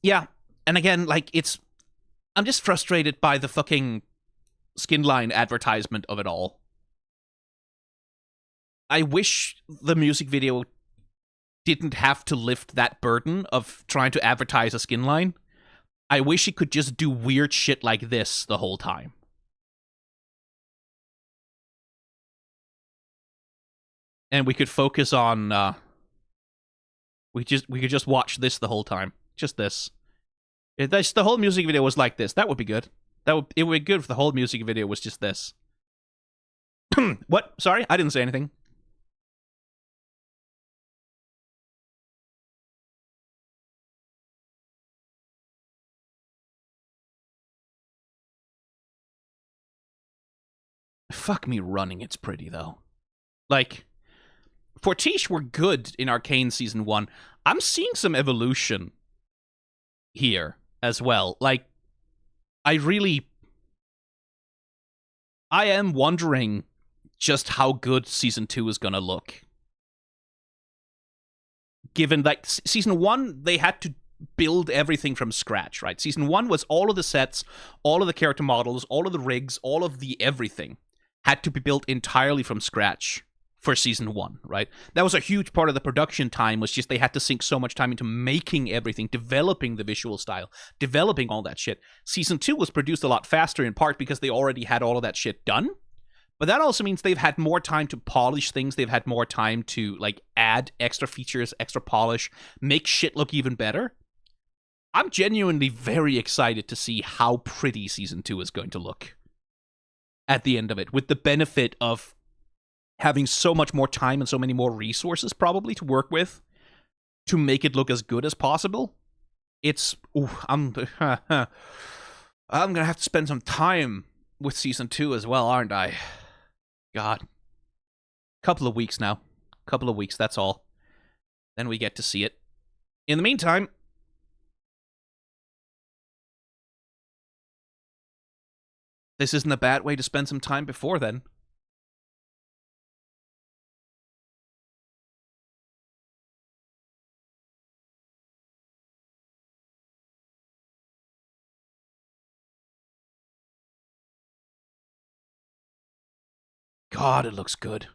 yeah. And again, like, I'm just frustrated by the fucking Skinline advertisement of it all. I wish the music video didn't have to lift that burden of trying to advertise a skin line. I wish it could just do weird shit like this the whole time. And we could focus on we could just watch this the whole time. Just this. If the whole music video was like this, that would be good. It would be good if the whole music video was just this. What? Sorry, I didn't say anything. Fuck me running, it's pretty, though. Like, Fortiche were good in Arcane Season 1. I'm seeing some evolution here as well. Like, I am wondering just how good Season 2 is gonna look. Given that Season 1, they had to build everything from scratch, right? Season 1 was all of the sets, all of the character models, all of the rigs, all of the everything had to be built entirely from scratch for Season 1, right? That was a huge part of the production time, was just they had to sink so much time into making everything, developing the visual style, developing all that shit. Season 2 was produced a lot faster, in part because they already had all of that shit done. But that also means they've had more time to polish things. They've had more time to, like, add extra features, extra polish, make shit look even better. I'm genuinely very excited to see how pretty Season 2 is going to look at the end of it, with the benefit of having so much more time and so many more resources probably to work with to make it look as good as possible. It's, I'm gonna have to spend some time with Season 2 as well, aren't I? God. Couple of weeks now. Couple of weeks, that's all. Then we get to see it. In the meantime, this isn't a bad way to spend some time before then. God, it looks good.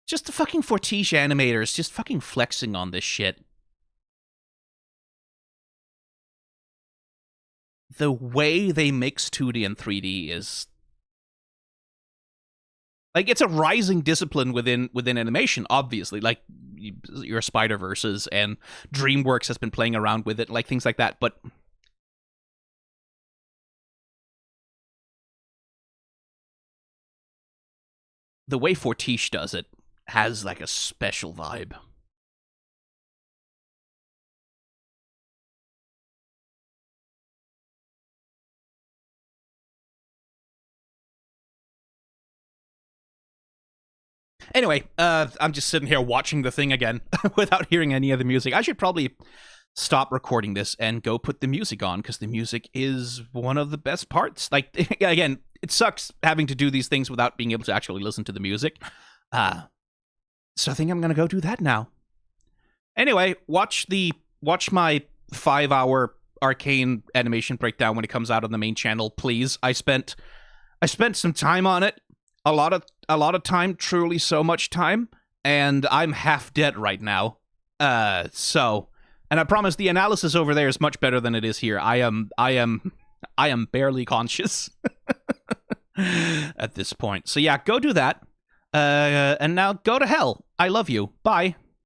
Just the fucking Fortiche animators just fucking flexing on this shit. The way they mix 2D and 3D is, like, it's a rising discipline within animation, obviously. Like, your Spider-Verses and DreamWorks has been playing around with it, like, things like that, but the way Fortiche does it has, like, a special vibe. Anyway, I'm just sitting here watching the thing again without hearing any of the music. I should probably stop recording this and go put the music on, because the music is one of the best parts. Like, again, it sucks having to do these things without being able to actually listen to the music. So I think I'm gonna go do that now. Anyway, watch my 5-hour Arcane animation breakdown when it comes out on the main channel, please. I spent some time on it. A lot of time, truly so much time, and I'm half dead right now. And I promise the analysis over there is much better than it is here. I am barely conscious at this point. So yeah, go do that. And now go to hell. I love you. Bye.